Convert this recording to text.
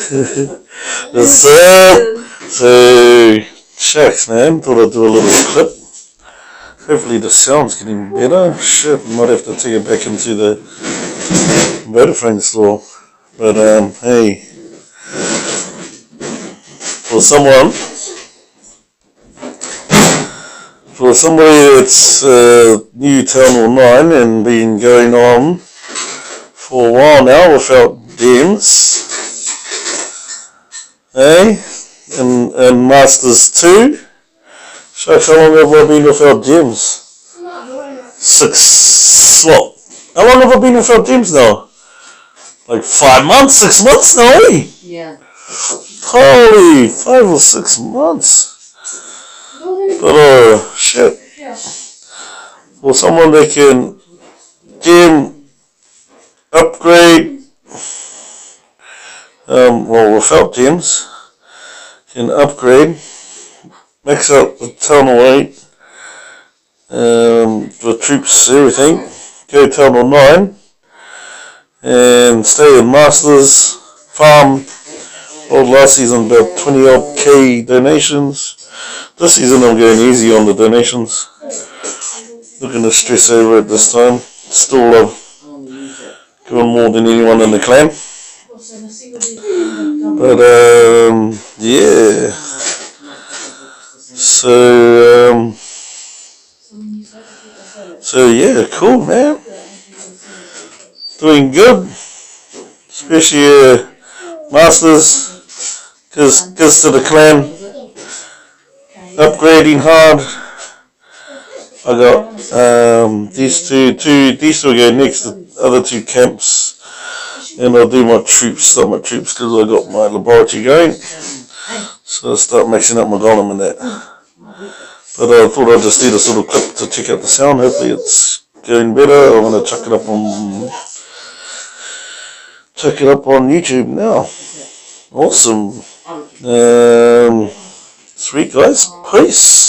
What's up? So, shucks, man. Thought I'd do a little clip. Hopefully the sound's getting better. Shit, might have to take it back into the Vodafone store. But, hey. For somebody that's new to Channel 9 and been going on for a while now without DMs, and Masters 2, so how long have I been without DMs? 6, what? How long have I been without DMs now? Like 5 months, 6 months now, eh? Yeah. Holy, 5 or 6 months. But, shit. For someone that can DM, upgrade, without DMs, can upgrade, max out the Tunnel 8, the troops, everything, go Tunnel 9, and stay in Masters, farm. Well, last season about 20 odd K donations. This season I'm going easy on the donations. Not going to stress over it this time. Still love doing more than anyone in the clan. But yeah. So yeah, cool, man. Doing good, especially Masters. Cause to the clan, upgrading hard. I got these two will go next to the other 2 camps, and I'll do my troops, start my troops, because I got my laboratory going, so I'll start mixing up my golem and that. But I thought I'd just do this little clip to check out the sound. Hopefully it's going better. I'm going to chuck it up on YouTube now. Awesome. Sweet guys, peace.